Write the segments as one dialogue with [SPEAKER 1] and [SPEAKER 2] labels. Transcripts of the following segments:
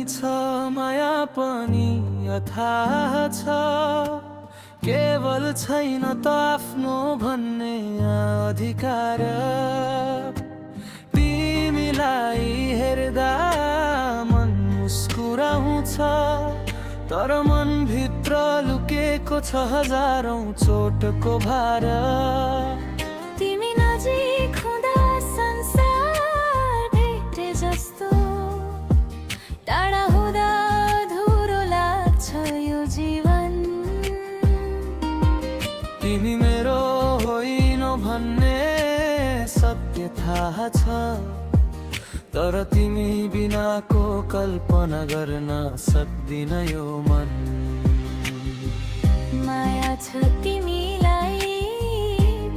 [SPEAKER 1] छ माया पनि अथाह छ केवल छैन त आफ्नो भन्ने अधिकार तिमीलाई हेर्दा मन मुस्कुराउँछ तर मनभित्र लुकेको छ हजारौं चोटको भार
[SPEAKER 2] तिमी नजिक हुँदा संसार भेटे जस्तो टाढा हुँदा अधुरो लाग्छ यो जीवन
[SPEAKER 1] तिमी मेरो होइनौ भन्ने सत्य थाहा छ तर तिमी बिनाको कल्पना गर्न सक्दिन यो मन
[SPEAKER 2] माया छ तिमीलाई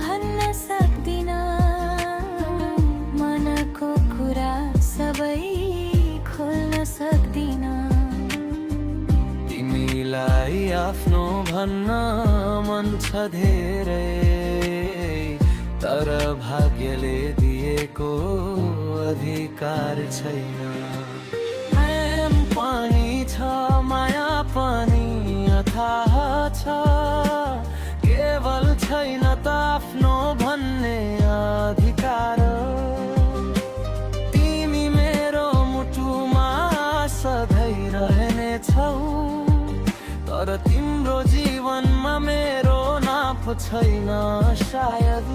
[SPEAKER 2] भन्न सक्दिन मनको कुरा सबै खोल्न सक्दिन
[SPEAKER 1] तिमीलाई आफ्नो भन्न मन छ धेरै तर भाग्यले दिएको अधिकार छैन प्रेम पनि छ माया पनि अथाह छ केवल छैन त आफ्नो भन्ने अधिकार तिमी मेरो मुटुमा सधैँ रहनेछौ तर तिम्रो जीवनमा मेरो नाप छैन सायद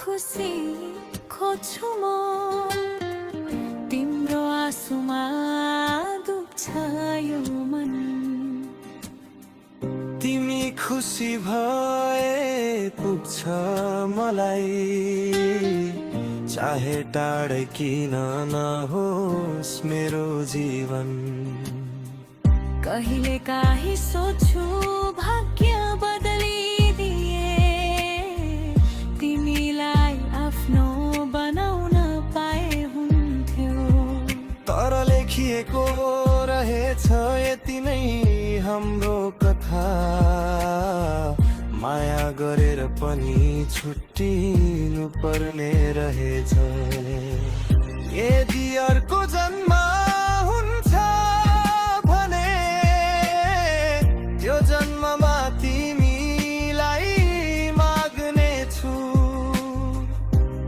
[SPEAKER 2] खुसी खोज्छु म तिम्रो आँसुमा दुख्छ यो मन
[SPEAKER 1] तिमी खुसी भए पुग्छ मलाई चाहे टाढै किन नहोस् मेरो जीवन
[SPEAKER 2] कहिले काहीँ सोच्छु भाग्य बदलिदिए तिमीलाई आफ्नो बनाउन पाए हुन्थ्यो
[SPEAKER 1] तर लेखिएको रहेछ यति नै हाम्रो कथा माया गरेर पनि छुट्टिनु पर्ने रहेछ यदि अर्को जन्म हुन्छ भने त्यो जन्ममा तिमीलाई माग्नेछु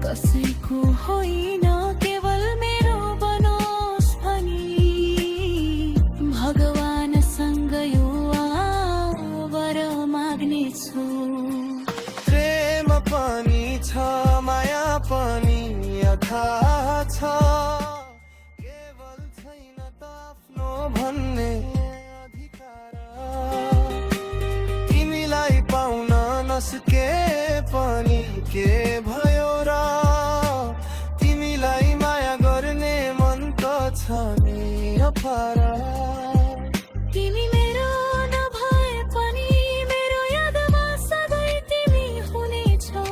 [SPEAKER 2] कसैको होइन केवल मेरो बनोस् भनी भगवानसँग यो वर माग्नेछु
[SPEAKER 1] प्रेम पनि छ माया पनि अथाह छ केवल छैन त आफ्नो भन्ने अधिकार तिमीलाई पाउन नसके पनि के भयो र तिमीलाई माया गर्ने मन त छ नि अपार
[SPEAKER 2] तिमी मेरो नभए पनि मेरो यादमा सधैँ तिमी हुनेछौ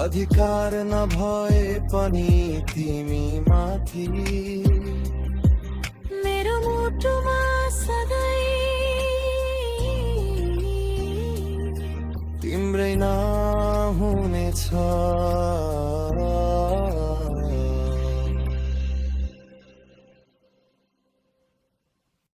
[SPEAKER 1] अधिकार नभए पनि तिमी माथि
[SPEAKER 2] मेरो मुटुमा सधैँ
[SPEAKER 1] तिम्रै नाम हुनेछ।